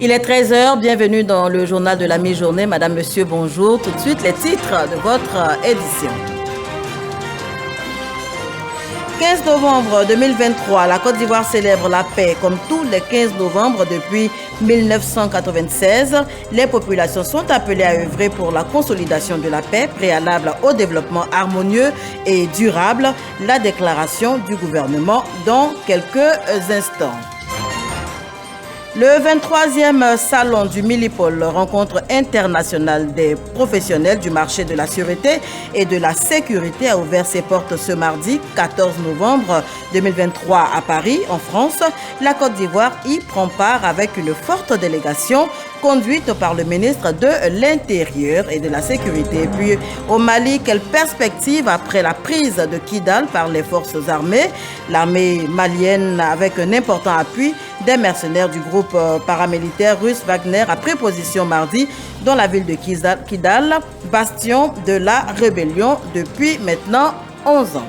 Il est 13 heures, bienvenue dans le journal de la mi-journée. Madame, monsieur, bonjour. Tout de suite, les titres de votre édition. 15 novembre 2023, la Côte d'Ivoire célèbre la paix comme tous les 15 novembre depuis 1996. Les populations sont appelées à œuvrer pour la consolidation de la paix, préalable au développement harmonieux et durable. La déclaration du gouvernement dans quelques instants. Le 23e salon du Millipol, rencontre internationale des professionnels du marché de la sûreté et de la sécurité, a ouvert ses portes ce mardi 14 novembre 2023 à Paris, en France. La Côte d'Ivoire y prend part avec une forte délégation conduite par le ministre de l'Intérieur et de la Sécurité. Et puis au Mali, quelle perspective après la prise de Kidal par les forces armées? L'armée malienne, avec un important appui des mercenaires du groupe paramilitaire russe Wagner, a pris position mardi dans la ville de Kidal, bastion de la rébellion depuis maintenant 11 ans.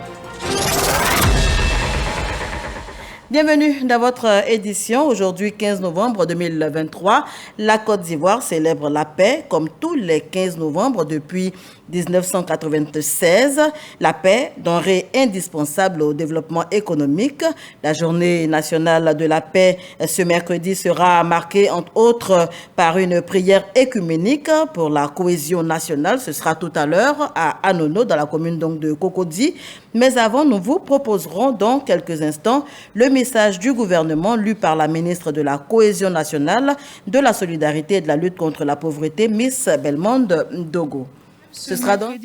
Bienvenue dans votre édition. Aujourd'hui, 15 novembre 2023, la Côte d'Ivoire célèbre la paix comme tous les 15 novembre depuis 1996. La paix, denrée indispensable au développement économique. La journée nationale de la paix ce mercredi sera marquée entre autres par une prière écuménique pour la cohésion nationale. Ce sera tout à l'heure à Anono, dans la commune donc de Cocody. Mais avant, nous vous proposerons dans quelques instants le message du gouvernement lu par la ministre de la Cohésion nationale, de la solidarité et de la lutte contre la pauvreté, Miss Belmonde Dogo. Ce sera donc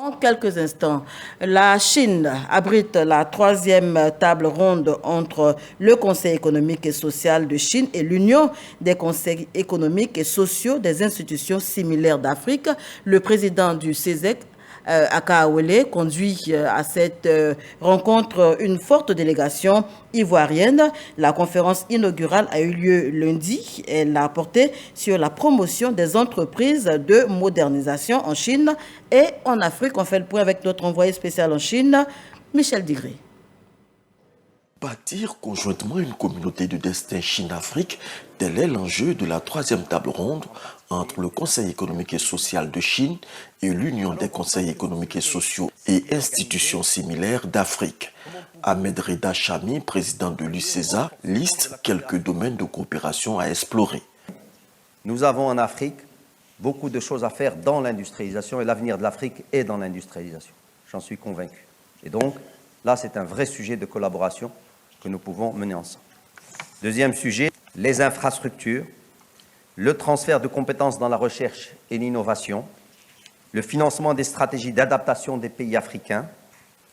en quelques instants. La Chine abrite la 3e table ronde entre le Conseil économique et social de Chine et l'Union des conseils économiques et sociaux des institutions similaires d'Afrique. Le président du CESEC, Aka Awele, conduit à cette rencontre une forte délégation ivoirienne. La conférence inaugurale a eu lieu lundi. Elle a porté sur la promotion des entreprises de modernisation en Chine et en Afrique. On fait le point avec notre envoyé spécial en Chine, Michel Digré. Bâtir conjointement une communauté de destin Chine-Afrique, tel est l'enjeu de la 3e table ronde entre le Conseil économique et social de Chine et l'Union des conseils économiques et sociaux et institutions similaires d'Afrique. Ahmed Reda Chami, président de l'UCESA, liste quelques domaines de coopération à explorer. Nous avons en Afrique beaucoup de choses à faire dans l'industrialisation et l'avenir de l'Afrique est dans l'industrialisation. J'en suis convaincu. Et donc, là, c'est un vrai sujet de collaboration que nous pouvons mener ensemble. Deuxième sujet, les infrastructures, le transfert de compétences dans la recherche et l'innovation, le financement des stratégies d'adaptation des pays africains.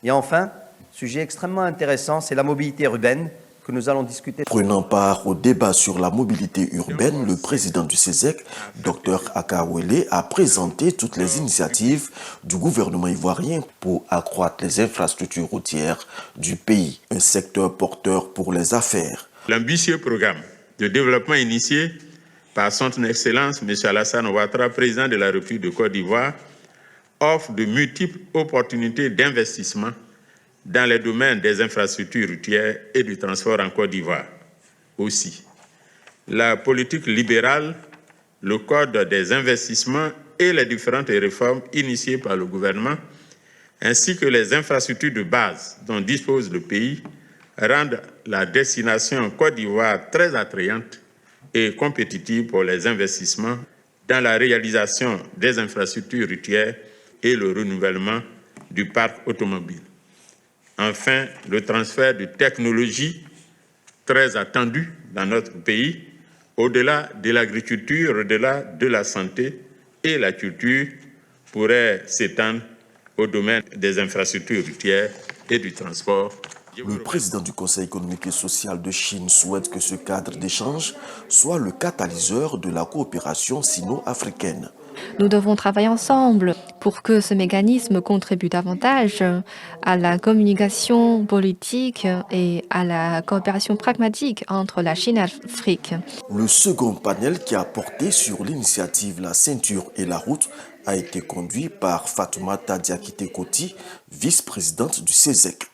Et enfin, sujet extrêmement intéressant, c'est la mobilité urbaine que nous allons discuter. Prenant part au débat sur la mobilité urbaine, le président du CESEC, Dr Aka Awele, a présenté toutes les initiatives du gouvernement ivoirien pour accroître les infrastructures routières du pays, un secteur porteur pour les affaires. L'ambitieux programme de développement initié par son Excellence M. Alassane Ouattara, président de la République de Côte d'Ivoire, offre de multiples opportunités d'investissement dans les domaines des infrastructures routières et du transport en Côte d'Ivoire. Aussi, la politique libérale, le code des investissements et les différentes réformes initiées par le gouvernement, ainsi que les infrastructures de base dont dispose le pays, rendent la destination Côte d'Ivoire très attrayante et compétitive pour les investissements dans la réalisation des infrastructures routières et le renouvellement du parc automobile. Enfin, le transfert de technologies très attendues dans notre pays, au-delà de l'agriculture, au-delà de la santé et la culture, pourrait s'étendre au domaine des infrastructures routières et du transport. Le président du Conseil économique et social de Chine souhaite que ce cadre d'échange soit le catalyseur de la coopération sino-africaine. Nous devons travailler ensemble pour que ce mécanisme contribue davantage à la communication politique et à la coopération pragmatique entre la Chine et l'Afrique. Le second panel qui a porté sur l'initiative La ceinture et la route a été conduit par Fatoumata Diakité Koti, vice-présidente du CESEC.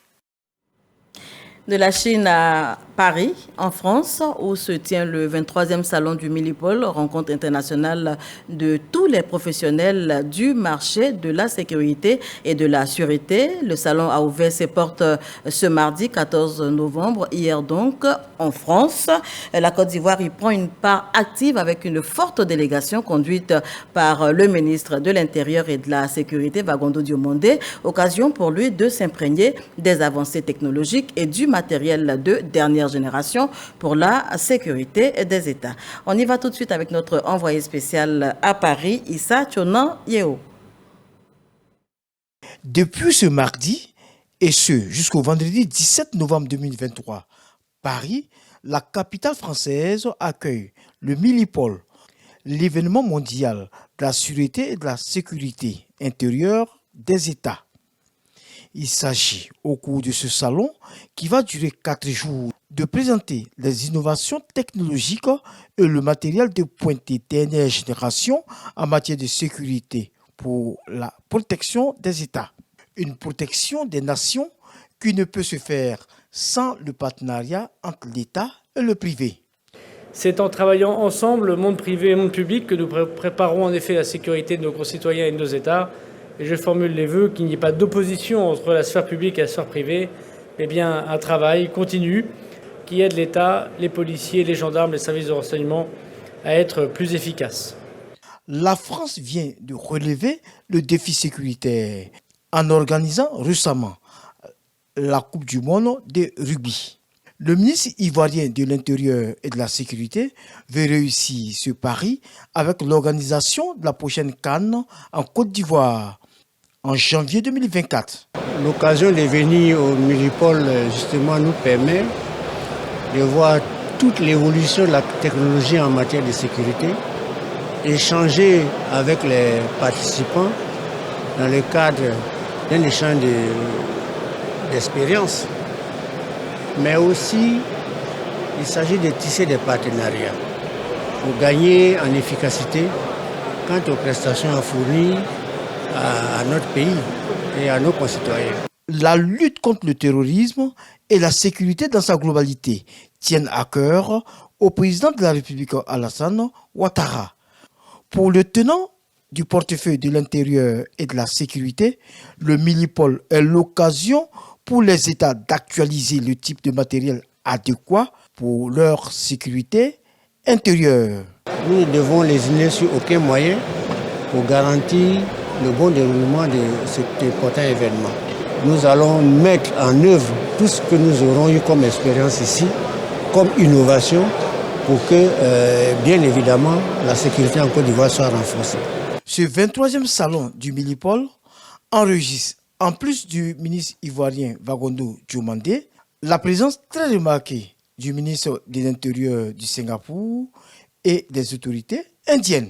De la Chine à Paris, en France, où se tient le 23e salon du Millipol, rencontre internationale de tous les professionnels du marché de la sécurité et de la sûreté. Le salon a ouvert ses portes ce mardi 14 novembre, hier donc, en France. La Côte d'Ivoire y prend une part active avec une forte délégation conduite par le ministre de l'Intérieur et de la Sécurité, Vagondo Diomondé. Occasion pour lui de s'imprégner des avancées technologiques et du matériel de dernière génération pour la sécurité des États. On y va tout de suite avec notre envoyé spécial à Paris, Issa Tchonan Yeo. Depuis ce mardi, et ce jusqu'au vendredi 17 novembre 2023, Paris, la capitale française, accueille le Millipol, l'événement mondial de la sûreté et de la sécurité intérieure des États. Il s'agit, au cours de ce salon, qui va durer 4 jours, de présenter les innovations technologiques et le matériel de pointe de dernière génération en matière de sécurité pour la protection des États. Une protection des nations qui ne peut se faire sans le partenariat entre l'État et le privé. C'est en travaillant ensemble, monde privé et monde public, que nous préparons en effet la sécurité de nos concitoyens et de nos États. Et je formule les vœux qu'il n'y ait pas d'opposition entre la sphère publique et la sphère privée, mais bien un travail continu qui aide l'État, les policiers, les gendarmes, les services de renseignement à être plus efficaces. La France vient de relever le défi sécuritaire en organisant récemment la Coupe du monde de rugby. Le ministre ivoirien de l'Intérieur et de la Sécurité veut réussir ce pari avec l'organisation de la prochaine CAN en Côte d'Ivoire en janvier 2024. L'occasion de venir au Millipol justement nous permet de voir toute l'évolution de la technologie en matière de sécurité, échanger avec les participants dans le cadre d'un échange d'expérience. Mais aussi, il s'agit de tisser des partenariats pour gagner en efficacité quant aux prestations à fournir à notre pays et à nos concitoyens. La lutte contre le terrorisme et la sécurité dans sa globalité tiennent à cœur au président de la République Alassane Ouattara. Pour le tenant du portefeuille de l'Intérieur et de la Sécurité, le Millipol est l'occasion pour les États d'actualiser le type de matériel adéquat pour leur sécurité intérieure. Nous ne devons lésiner sur aucun moyen pour garantir le bon déroulement de cet important événement. Nous allons mettre en œuvre tout ce que nous aurons eu comme expérience ici, comme innovation, pour que, bien évidemment, la sécurité en Côte d'Ivoire soit renforcée. Ce 23e salon du Millipol enregistre, en plus du ministre ivoirien Vagondo Diomandé, la présence très remarquée du ministre de l'Intérieur du Singapour et des autorités indiennes.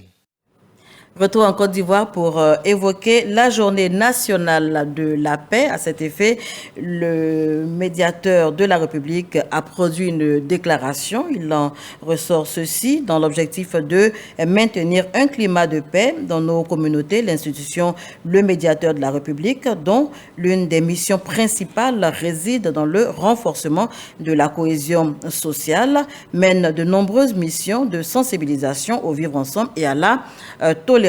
Retour en Côte d'Ivoire pour évoquer la journée nationale de la paix. À cet effet, le médiateur de la République a produit une déclaration. Il en ressort ceci dans l'objectif de maintenir un climat de paix dans nos communautés. L'institution, le médiateur de la République, dont l'une des missions principales réside dans le renforcement de la cohésion sociale, mène de nombreuses missions de sensibilisation au vivre ensemble et à la tolérance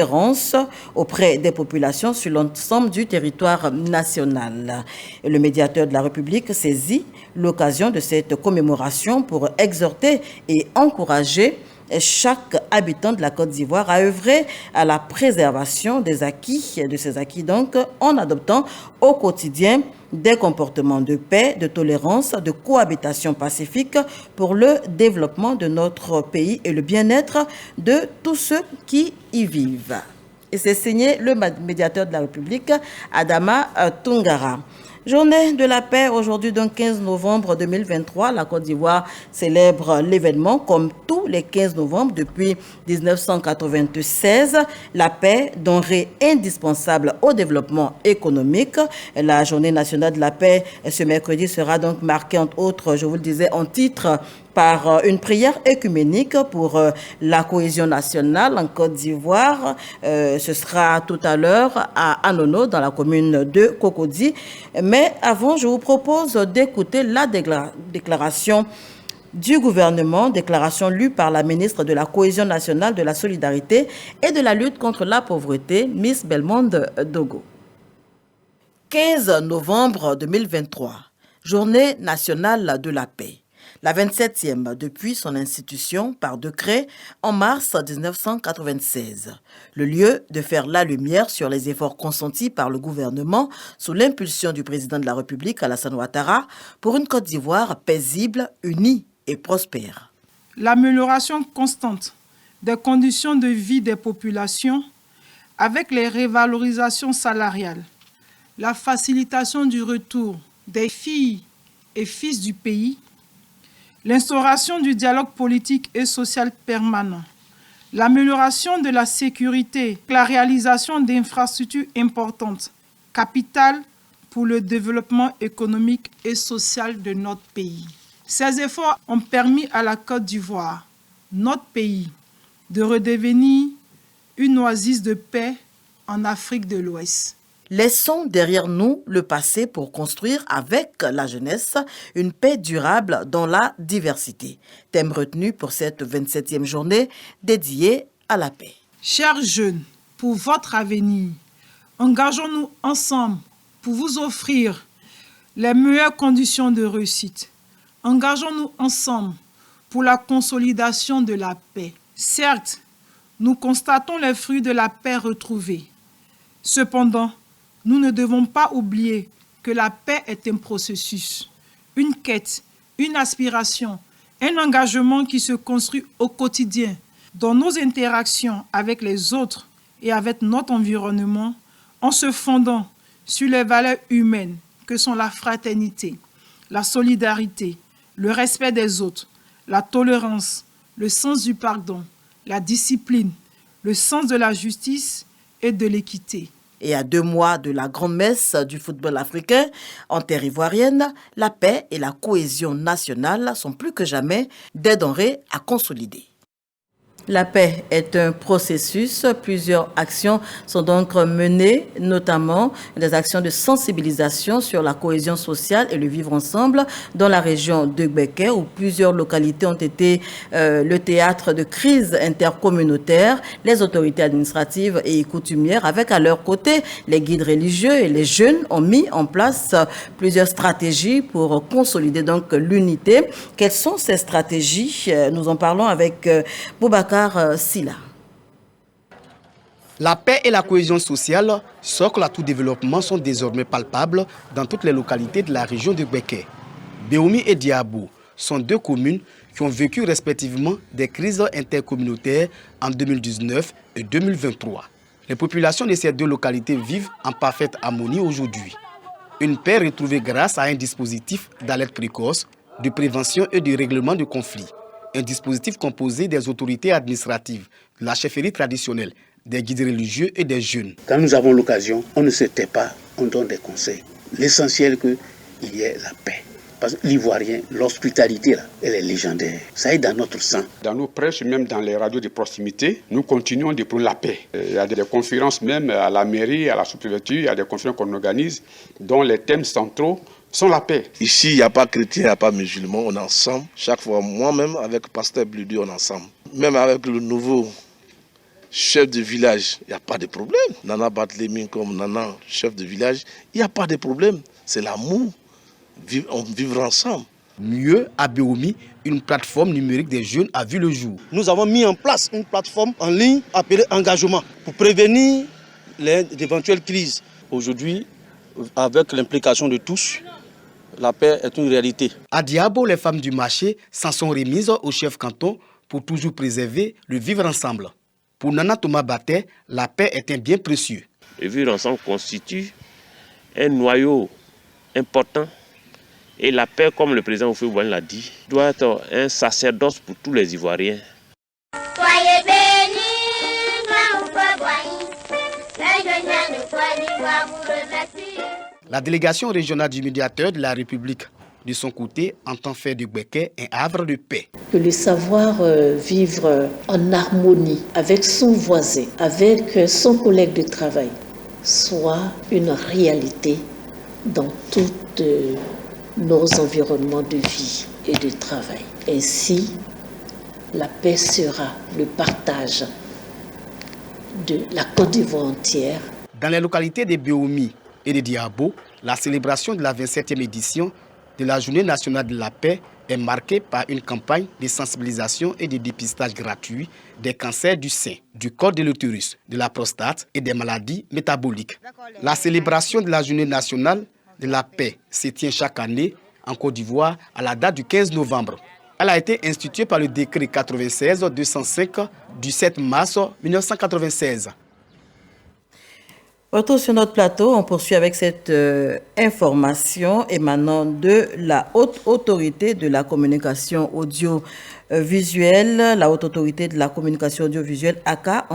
auprès des populations sur l'ensemble du territoire national. Et le médiateur de la République saisit l'occasion de cette commémoration pour exhorter et encourager chaque habitant de la Côte d'Ivoire à œuvrer à la préservation de ces acquis donc, en adoptant au quotidien des comportements de paix, de tolérance, de cohabitation pacifique pour le développement de notre pays et le bien-être de tous ceux qui y vivent. Et c'est signé le médiateur de la République, Adama Tungara. Journée de la paix, aujourd'hui, donc 15 novembre 2023, la Côte d'Ivoire célèbre l'événement comme tous les 15 novembre depuis 1996. La paix, denrée indispensable au développement économique. La journée nationale de la paix, ce mercredi, sera donc marquée, entre autres, je vous le disais, en titre, par une prière œcuménique pour la cohésion nationale en Côte d'Ivoire. Ce sera tout à l'heure à Anono, dans la commune de Cocody. Mais avant, je vous propose d'écouter la déclaration du gouvernement, déclaration lue par la ministre de la Cohésion nationale, de la solidarité et de la lutte contre la pauvreté, Miss Belmonde Dogo. 15 novembre 2023, Journée nationale de la paix. La 27e depuis son institution par décret en mars 1996. Le lieu de faire la lumière sur les efforts consentis par le gouvernement sous l'impulsion du président de la République, Alassane Ouattara, pour une Côte d'Ivoire paisible, unie et prospère. L'amélioration constante des conditions de vie des populations avec les revalorisations salariales, la facilitation du retour des filles et fils du pays, l'instauration du dialogue politique et social permanent, l'amélioration de la sécurité, la réalisation d'infrastructures importantes, capitales pour le développement économique et social de notre pays. Ces efforts ont permis à la Côte d'Ivoire, notre pays, de redevenir une oasis de paix en Afrique de l'Ouest. Laissons derrière nous le passé pour construire avec la jeunesse une paix durable dans la diversité. Thème retenu pour cette 27e journée dédiée à la paix. Chers jeunes, pour votre avenir, engageons-nous ensemble pour vous offrir les meilleures conditions de réussite. Engageons-nous ensemble pour la consolidation de la paix. Certes, nous constatons les fruits de la paix retrouvée. Cependant, nous ne devons pas oublier que la paix est un processus, une quête, une aspiration, un engagement qui se construit au quotidien dans nos interactions avec les autres et avec notre environnement en se fondant sur les valeurs humaines que sont la fraternité, la solidarité, le respect des autres, la tolérance, le sens du pardon, la discipline, le sens de la justice et de l'équité. Et à 2 mois de la grande messe du football africain en terre ivoirienne, la paix et la cohésion nationale sont plus que jamais des denrées à consolider. La paix est un processus. Plusieurs actions sont donc menées, notamment des actions de sensibilisation sur la cohésion sociale et le vivre ensemble dans la région de Gbeke, où plusieurs localités ont été le théâtre de crises intercommunautaires. Les autorités administratives et coutumières, avec à leur côté les guides religieux et les jeunes, ont mis en place plusieurs stratégies pour consolider donc l'unité. Quelles sont ces stratégies? Nous en parlons avec Boubacar Silla. La paix et la cohésion sociale, socle à tout développement, sont désormais palpables dans toutes les localités de la région de Gbeke. Béoumi et Diabo sont 2 communes qui ont vécu respectivement des crises intercommunautaires en 2019 et 2023. Les populations de ces 2 localités vivent en parfaite harmonie aujourd'hui. Une paix retrouvée grâce à un dispositif d'alerte précoce, de prévention et de règlement de conflits. Un dispositif composé des autorités administratives, de la chefferie traditionnelle, des guides religieux et des jeunes. Quand nous avons l'occasion, on ne se tait pas, on donne des conseils. L'essentiel c'est qu'il y ait la paix. Parce que l'Ivoirien, l'hospitalité, là, elle est légendaire. Ça est dans notre sang. Dans nos prêches, même dans les radios de proximité, nous continuons de prôner la paix. Il y a des conférences même à la mairie, à la sous-préfecture, il y a des conférences qu'on organise dont les thèmes centraux sont la paix. Ici, il n'y a pas chrétien, il n'y a pas musulman, on est ensemble. Chaque fois, moi-même, avec Pasteur Bludu, on est ensemble. Même avec le nouveau chef de village, il n'y a pas de problème. Nana Batlémine comme Nana, chef de village, il n'y a pas de problème. C'est l'amour, vivre ensemble. Mieux, à Béoumi, une plateforme numérique des jeunes a vu le jour. Nous avons mis en place une plateforme en ligne appelée Engagement pour prévenir les éventuelles crises. Aujourd'hui, avec l'implication de tous, la paix est une réalité. À Diabo, les femmes du marché s'en sont remises au chef canton pour toujours préserver le vivre ensemble. Pour Nana Thomas Batet, la paix est un bien précieux. Le vivre ensemble constitue un noyau important. Et la paix, comme le président Houphouët-Boigny l'a dit, doit être un sacerdoce pour tous les Ivoiriens. Soyez bénis, grand Houphouët-Boigny, les jeunes de Côte d'Ivoire vous remercient. La délégation régionale du médiateur de la République de son côté, entend faire du Béquet un havre de paix. Que le savoir vivre en harmonie avec son voisin, avec son collègue de travail, soit une réalité dans tous nos environnements de vie et de travail. Ainsi, la paix sera le partage de la Côte d'Ivoire entière. Dans les localités de Béoumi et de Diabo, la célébration de la 27e édition de la Journée nationale de la paix est marquée par une campagne de sensibilisation et de dépistage gratuit des cancers du sein, du col de l'utérus, de la prostate et des maladies métaboliques. La célébration de la Journée nationale de la paix se tient chaque année en Côte d'Ivoire à la date du 15 novembre. Elle a été instituée par le décret 96-205 du 7 mars 1996. Retour sur notre plateau, on poursuit avec cette information émanant de la Haute Autorité de la Communication Audiovisuelle. La Haute Autorité de la Communication Audiovisuelle, ACA,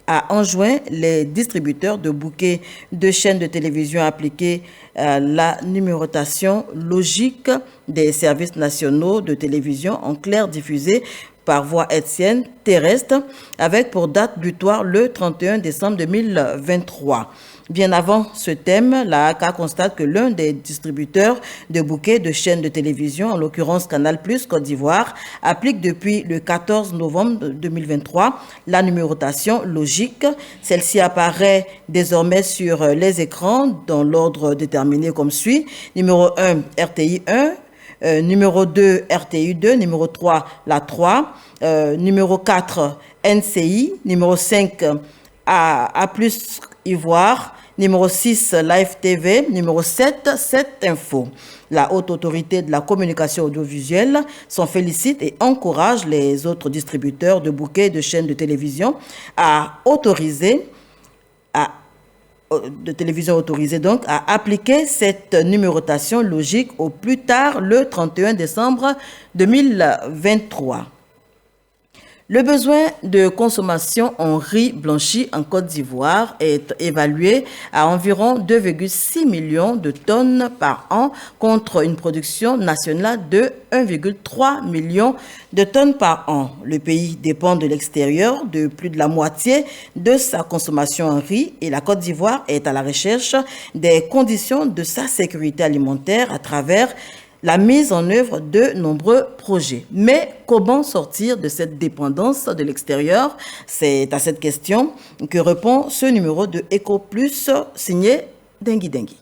a enjoint les distributeurs de bouquets de chaînes de télévision à appliquer la numérotation logique des services nationaux de télévision en clair diffusée par voie hertzienne terrestre, avec pour date butoir le 31 décembre 2023. Bien avant ce thème, la ACA constate que l'un des distributeurs de bouquets de chaînes de télévision, en l'occurrence Canal+ Côte d'Ivoire, applique depuis le 14 novembre 2023 la numérotation logique. Celle-ci apparaît désormais sur les écrans dans l'ordre déterminé comme suit. Numéro 1, RTI 1. Numéro 2, RTI 2, numéro 3, la 3, numéro 4, NCI, numéro 5, A+ Ivoire, numéro 6, Live TV, numéro 7, 7 Info. La Haute Autorité de la Communication Audiovisuelle s'en félicite et encourage les autres distributeurs de bouquets de chaînes de télévision à appliquer cette numérotation logique au plus tard le 31 décembre 2023. Le besoin de consommation en riz blanchi en Côte d'Ivoire est évalué à environ 2,6 millions de tonnes par an contre une production nationale de 1,3 million de tonnes par an. Le pays dépend de l'extérieur de plus de la moitié de sa consommation en riz et la Côte d'Ivoire est à la recherche des conditions de sa sécurité alimentaire à travers la mise en œuvre de nombreux projets. Mais comment sortir de cette dépendance de l'extérieur? C'est à cette question que répond ce numéro de Eco Plus signé Dengui Dengui.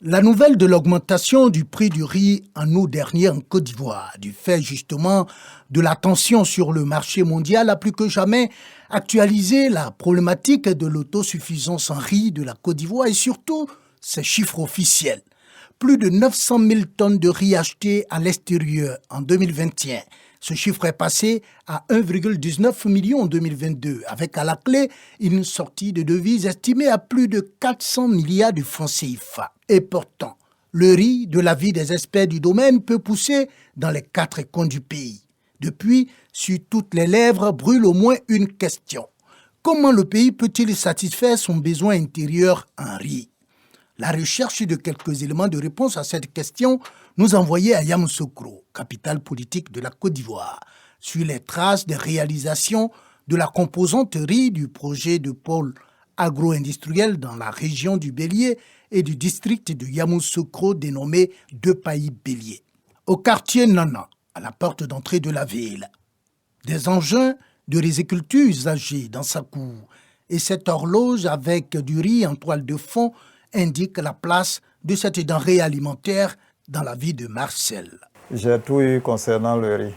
La nouvelle de l'augmentation du prix du riz en août dernier en Côte d'Ivoire, du fait justement de la tension sur le marché mondial, a plus que jamais actualisé la problématique de l'autosuffisance en riz de la Côte d'Ivoire et surtout ses chiffres officiels. Plus de 900 000 tonnes de riz achetées à l'extérieur en 2021. Ce chiffre est passé à 1,19 million en 2022, avec à la clé une sortie de devises estimée à plus de 400 milliards de francs CFA. Et pourtant, le riz, de l'avis des experts du domaine, peut pousser dans les 4 coins du pays. Depuis, sur toutes les lèvres brûle au moins une question. Comment le pays peut-il satisfaire son besoin intérieur en riz? La recherche de quelques éléments de réponse à cette question nous envoyait à Yamoussoukro, capitale politique de la Côte d'Ivoire, sur les traces des réalisations de la composante riz du projet de pôle agro-industriel dans la région du Bélier et du district de Yamoussoukro dénommé Deux Pays Bélier. Au quartier Nana, à la porte d'entrée de la ville, des engins de riziculture usagés dans sa cour et cette horloge avec du riz en toile de fond indique la place de cette denrée alimentaire dans la vie de Marcel. J'ai tout eu concernant le riz.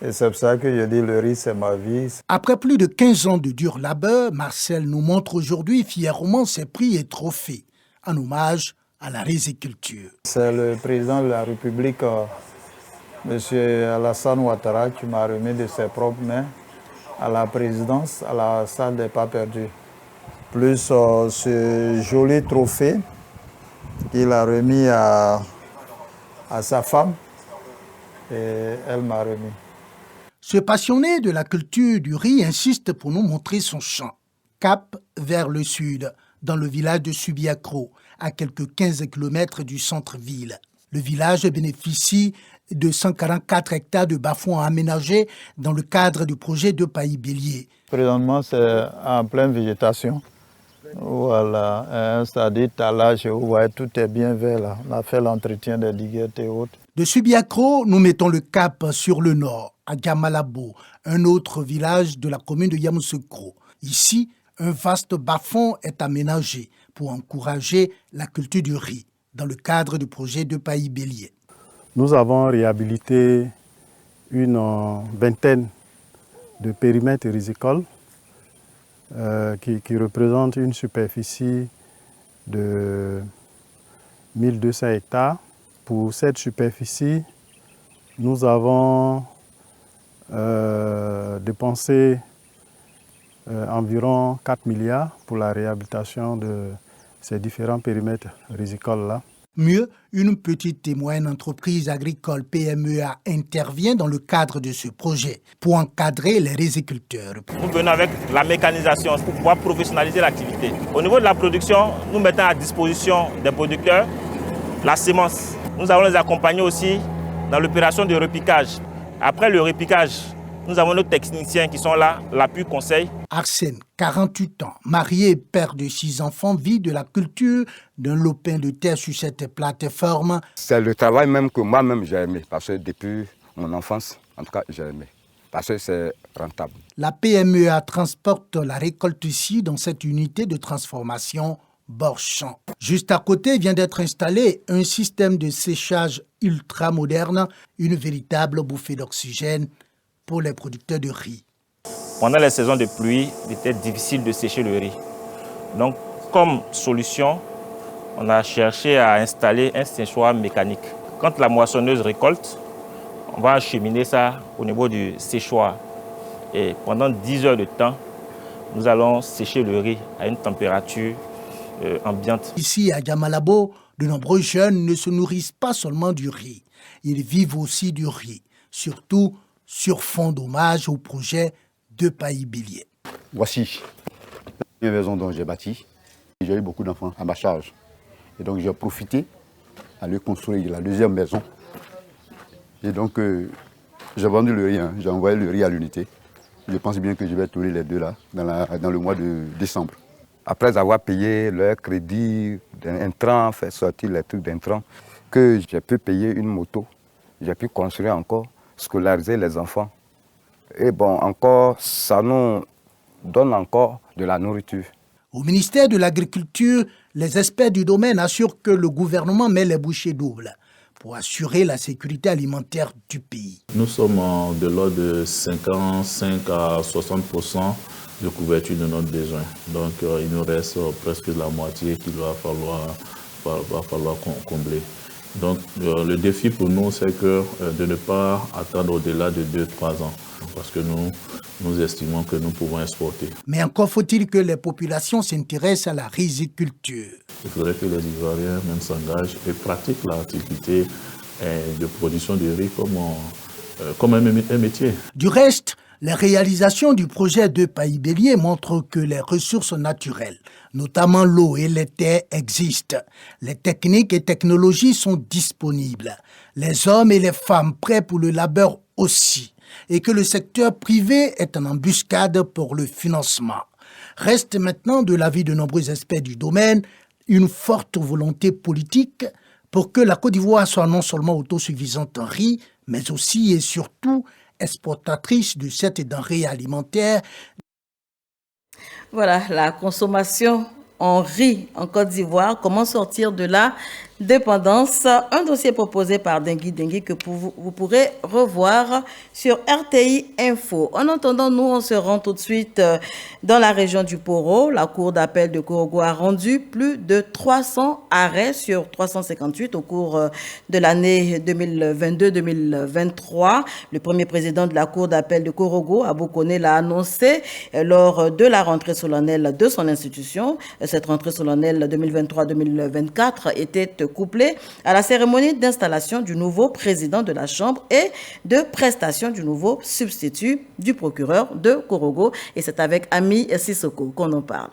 Et c'est pour ça que je dis le riz, c'est ma vie. Après plus de 15 ans de dur labeur, Marcel nous montre aujourd'hui fièrement ses prix et trophées, en hommage à la riziculture. C'est le président de la République, M. Alassane Ouattara, qui m'a remis de ses propres mains à la présidence, à la salle des pas perdus. Plus ce joli trophée qu'il a remis à sa femme et elle m'a remis. Ce passionné de la culture du riz insiste pour nous montrer son champ. Cap vers le sud, dans le village de Subiakro, à quelques 15 km du centre-ville. Le village bénéficie de 144 hectares de bas-fonds aménagés dans le cadre du projet de Pays Bélier. Présentement, c'est en pleine végétation. Voilà, un stade d'étalage où vous voyez, tout est bien vert là. On a fait l'entretien des diguettes et autres. De Subiakro, nous mettons le cap sur le nord, à Gamalabo, un autre village de la commune de Yamoussoukro. Ici, un vaste bas-fond est aménagé pour encourager la culture du riz dans le cadre du projet de Pays Bélier. Nous avons réhabilité une vingtaine de périmètres rizicoles qui représentent une superficie de 1200 hectares. Pour cette superficie, nous avons dépensé environ 4 milliards pour la réhabilitation de ces différents périmètres rizicoles-là. Mieux, une petite et moyenne entreprise agricole PMEA intervient dans le cadre de ce projet pour encadrer les riziculteurs. Nous venons avec la mécanisation pour pouvoir professionnaliser l'activité. Au niveau de la production, nous mettons à disposition des producteurs la semence. Nous allons les accompagner aussi dans l'opération de repiquage. Après le repiquage, nous avons nos techniciens qui sont là, l'appui conseil. Arsène, 48 ans, marié et père de 6 enfants, vit de la culture d'un lopin de terre sur cette plateforme. C'est le travail même que moi-même j'ai aimé, parce que depuis mon enfance, en tout cas, j'ai aimé, parce que c'est rentable. La PMEA transporte la récolte ici dans cette unité de transformation Borchamp. Juste à côté vient d'être installé un système de séchage ultra moderne, une véritable bouffée d'oxygène pour les producteurs de riz. Pendant les saisons de pluie, il était difficile de sécher le riz. Donc, comme solution, on a cherché à installer un séchoir mécanique. Quand la moissonneuse récolte, on va acheminer ça au niveau du séchoir. Et pendant 10 heures de temps, nous allons sécher le riz à une température ambiante. Ici, à Gamalabo, de nombreux jeunes ne se nourrissent pas seulement du riz. Ils vivent aussi du riz, surtout sur fond d'hommage au projet de Pays Bélier. Voici une maison dont j'ai bâti. J'ai eu beaucoup d'enfants à ma charge. Et donc j'ai profité à lui construire la deuxième maison. Et donc j'ai vendu le riz, j'ai envoyé le riz à l'unité. Je pense bien que je vais tourner les deux là dans le mois de décembre. Après avoir payé leur crédit d'intrant, fait sortir les trucs d'intrant, que j'ai pu payer une moto, j'ai pu construire encore, scolariser les enfants. Et bon, encore, ça nous donne encore de la nourriture. Au ministère de l'Agriculture, les experts du domaine assurent que le gouvernement met les bouchées doubles pour assurer la sécurité alimentaire du pays. Nous sommes de l'ordre de 55 à 60% de couverture de notre besoin. Donc il nous reste presque la moitié qu'il va falloir combler. Donc le défi pour nous, c'est de ne pas attendre au-delà de 2-3 ans, parce que nous estimons que nous pouvons exporter. Mais encore faut-il que les populations s'intéressent à la riziculture. Il faudrait que les Ivoiriens même s'engagent et pratiquent l'activité de production de riz comme un métier. Du reste, les réalisations du projet de Pays Bélier montrent que les ressources naturelles, notamment l'eau et les terres, existent. Les techniques et technologies sont disponibles. Les hommes et les femmes prêts pour le labeur aussi. Et que le secteur privé est en embuscade pour le financement. Reste maintenant, de l'avis de nombreux experts du domaine, une forte volonté politique pour que la Côte d'Ivoire soit non seulement autosuffisante en riz, mais aussi et surtout exportatrice de cette denrée alimentaire. Voilà, la consommation en riz en Côte d'Ivoire, comment sortir de la dépendance. Un dossier proposé par Dengui que vous pourrez revoir sur RTI Info. En attendant, nous, on se rend tout de suite dans la région du Poro. La Cour d'appel de Korogo a rendu plus de 300 arrêts sur 358 au cours de l'année 2022-2023. Le premier président de la Cour d'appel de Korogo, Abou Koné, l'a annoncé lors de la rentrée solennelle de son institution. Cette rentrée solennelle 2023-2024 était couplée à la cérémonie d'installation du nouveau président de la Chambre et de prestation du nouveau substitut du procureur de Korogo. Et c'est avec Ami Sissoko qu'on en parle.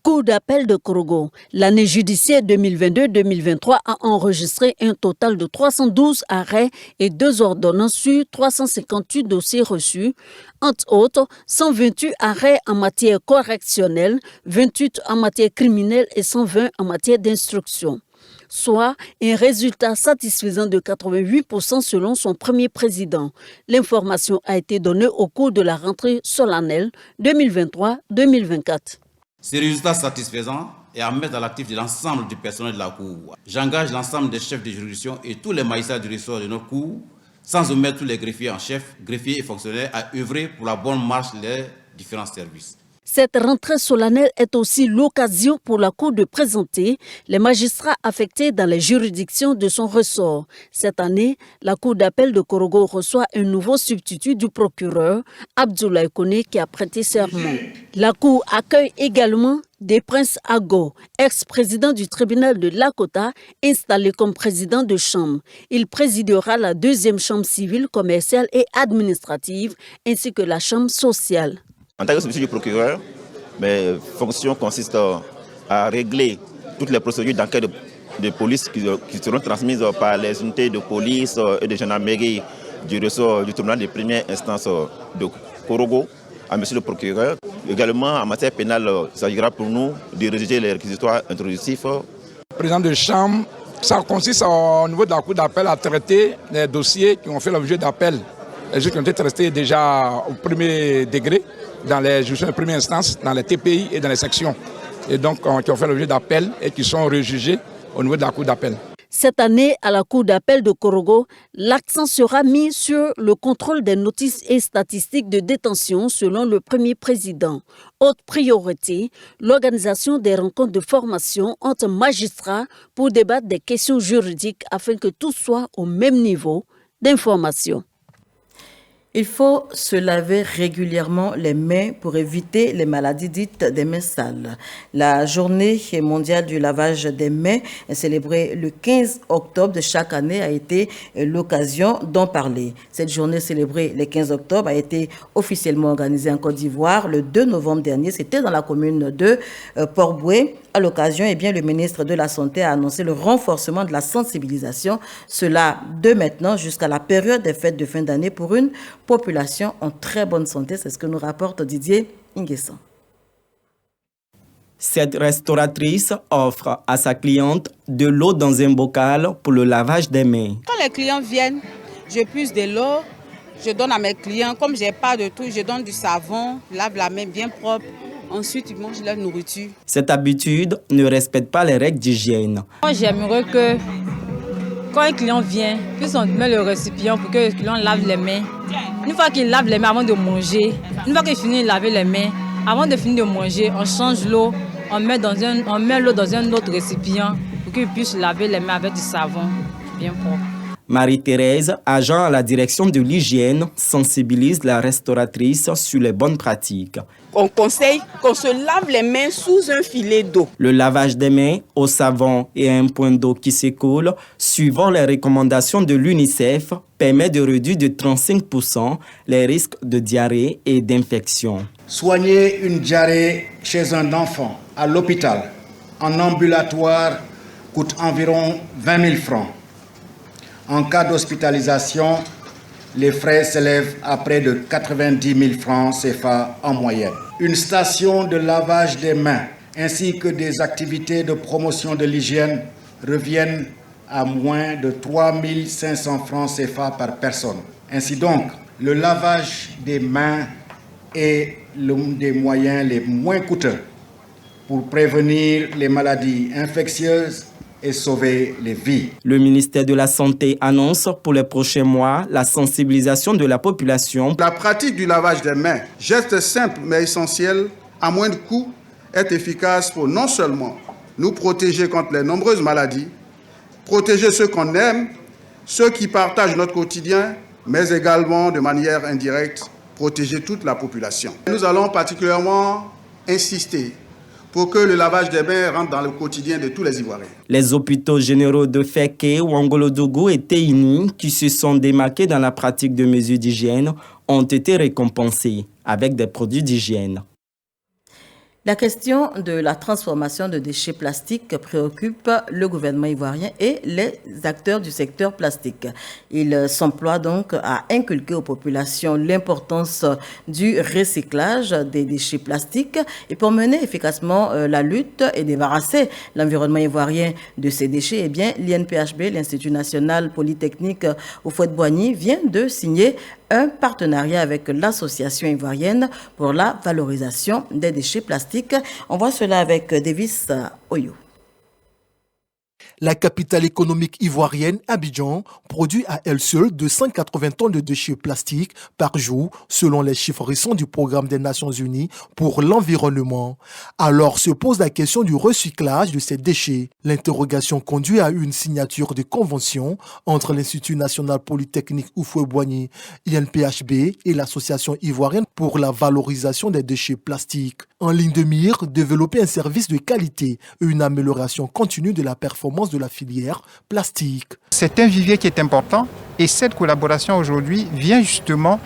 Cour d'appel de Korogo, l'année judiciaire 2022-2023 a enregistré un total de 312 arrêts et 2 ordonnances sur 358 dossiers reçus, entre autres 128 arrêts en matière correctionnelle, 28 en matière criminelle et 120 en matière d'instruction, soit un résultat satisfaisant de 88% selon son premier président. L'information a été donnée au cours de la rentrée solennelle 2023-2024. Ce résultat satisfaisant est à mettre à l'actif de l'ensemble du personnel de la Cour. J'engage l'ensemble des chefs de juridiction et tous les magistrats du ressort de notre Cour, sans omettre tous les greffiers en chef, greffiers et fonctionnaires, à œuvrer pour la bonne marche des différents services. Cette rentrée solennelle est aussi l'occasion pour la Cour de présenter les magistrats affectés dans les juridictions de son ressort. Cette année, la Cour d'appel de Korogo reçoit un nouveau substitut du procureur, Abdoulaye Kone, qui a prêté serment. La Cour accueille également des Princes Ago, ex-président du tribunal de Lakota, installé comme président de chambre. Il présidera la 2e chambre civile, commerciale et administrative, ainsi que la chambre sociale. En tant que substitut du procureur, mes fonctions consistent à régler toutes les procédures d'enquête de police qui seront transmises par les unités de police et de gendarmerie du ressort du tribunal de première instance de Korogo à monsieur le procureur. Également, en matière pénale, il s'agira pour nous de rédiger les réquisitoires introductifs. Président de chambre, ça consiste au niveau de la Cour d'appel à traiter les dossiers qui ont fait l'objet d'appel. Les juges qui ont été traités déjà au premier degré, dans les juridictions de première instance, dans les TPI et dans les sections. Et donc, qui ont fait l'objet d'appel et qui sont rejugés au niveau de la Cour d'appel. Cette année, à la Cour d'appel de Korogo, l'accent sera mis sur le contrôle des notices et statistiques de détention selon le premier président. Autre priorité, l'organisation des rencontres de formation entre magistrats pour débattre des questions juridiques afin que tout soit au même niveau d'information. Il faut se laver régulièrement les mains pour éviter les maladies dites des mains sales. La journée mondiale du lavage des mains, célébrée le 15 octobre de chaque année, a été l'occasion d'en parler. Cette journée célébrée le 15 octobre a été officiellement organisée en Côte d'Ivoire le 2 novembre dernier. C'était dans la commune de Port-Boué. À l'occasion, le ministre de la Santé a annoncé le renforcement de la sensibilisation, cela de maintenant jusqu'à la période des fêtes de fin d'année pour une population en très bonne santé. C'est ce que nous rapporte Didier Inguessan. Cette restauratrice offre à sa cliente de l'eau dans un bocal pour le lavage des mains. Quand les clients viennent, je puise de l'eau, je donne à mes clients. Comme je n'ai pas de tout, je donne du savon, lave la main bien propre. Ensuite, ils mangent leur nourriture. Cette habitude ne respecte pas les règles d'hygiène. Moi, j'aimerais que quand un client vient, on met le récipient pour que le client lave les mains. Une fois qu'il lave les mains avant de manger, une fois qu'il finit de laver les mains, avant de finir de manger, on change l'eau, on met l'eau dans un autre récipient pour qu'il puisse laver les mains avec du savon bien propre. Marie-Thérèse, agent à la direction de l'hygiène, sensibilise la restauratrice sur les bonnes pratiques. On conseille qu'on se lave les mains sous un filet d'eau. Le lavage des mains au savon et à un point d'eau qui s'écoule, suivant les recommandations de l'UNICEF, permet de réduire de 35% les risques de diarrhée et d'infection. Soigner une diarrhée chez un enfant à l'hôpital, en ambulatoire, coûte environ 20 000 francs. En cas d'hospitalisation, les frais s'élèvent à près de 90 000 francs CFA en moyenne. Une station de lavage des mains ainsi que des activités de promotion de l'hygiène reviennent à moins de 3 500 francs CFA par personne. Ainsi donc, le lavage des mains est l'un des moyens les moins coûteux pour prévenir les maladies infectieuses et sauver les vies. Le ministère de la Santé annonce pour les prochains mois la sensibilisation de la population. La pratique du lavage des mains, geste simple mais essentiel, à moindre coût, est efficace pour non seulement nous protéger contre les nombreuses maladies, protéger ceux qu'on aime, ceux qui partagent notre quotidien, mais également de manière indirecte, protéger toute la population. Nous allons particulièrement insister pour que le lavage des mains rentre dans le quotidien de tous les Ivoiriens. Les hôpitaux généraux de Féké, Ouangolodougou et Téini, qui se sont démarqués dans la pratique de mesures d'hygiène, ont été récompensés avec des produits d'hygiène. La question de la transformation de déchets plastiques préoccupe le gouvernement ivoirien et les acteurs du secteur plastique. Ils s'emploient donc à inculquer aux populations l'importance du recyclage des déchets plastiques et pour mener efficacement la lutte et débarrasser l'environnement ivoirien de ces déchets, eh bien, l'INPHB, l'Institut national polytechnique Houphouët-Boigny, vient de signer un partenariat avec l'association ivoirienne pour la valorisation des déchets plastiques. On voit cela avec Davis Oyo. La capitale économique ivoirienne, Abidjan, produit à elle seule 280 tonnes de déchets plastiques par jour, selon les chiffres récents du Programme des Nations Unies pour l'environnement. Alors se pose la question du recyclage de ces déchets. L'interrogation conduit à une signature de convention entre l'Institut national polytechnique Houphouët-Boigny, INPHB et l'Association ivoirienne pour la valorisation des déchets plastiques. En ligne de mire, développer un service de qualité et une amélioration continue de la performance de la filière plastique. C'est un vivier qui est important et cette collaboration aujourd'hui vient justement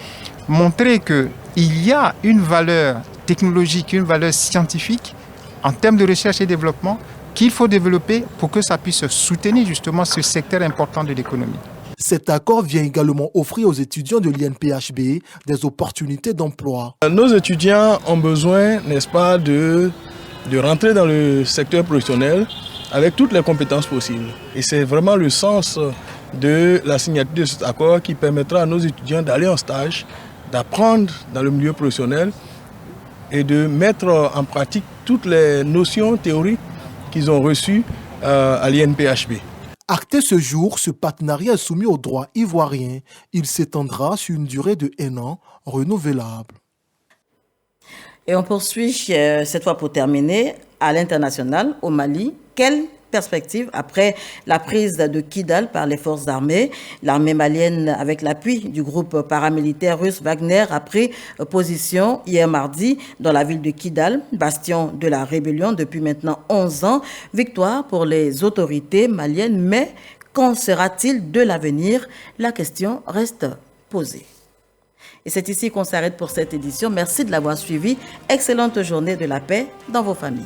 montrer qu'il y a une valeur technologique, une valeur scientifique en termes de recherche et développement qu'il faut développer pour que ça puisse soutenir justement ce secteur important de l'économie. Cet accord vient également offrir aux étudiants de l'INPHB des opportunités d'emploi. Nos étudiants ont besoin, n'est-ce pas, de rentrer dans le secteur professionnel avec toutes les compétences possibles. Et c'est vraiment le sens de la signature de cet accord qui permettra à nos étudiants d'aller en stage, d'apprendre dans le milieu professionnel et de mettre en pratique toutes les notions théoriques qu'ils ont reçues à l'INPHB. Acté ce jour, ce partenariat est soumis au droit ivoirien. Il s'étendra sur une durée de 1 an renouvelable. Et on poursuit cette fois pour terminer à l'international, au Mali. Quelle perspective après la prise de Kidal par les forces armées? L'armée malienne, avec l'appui du groupe paramilitaire russe Wagner, a pris position hier mardi dans la ville de Kidal, bastion de la rébellion depuis maintenant 11 ans. Victoire pour les autorités maliennes, mais qu'en sera-t-il de l'avenir? La question reste posée. Et c'est ici qu'on s'arrête pour cette édition. Merci de l'avoir suivi. Excellente journée de la paix dans vos familles.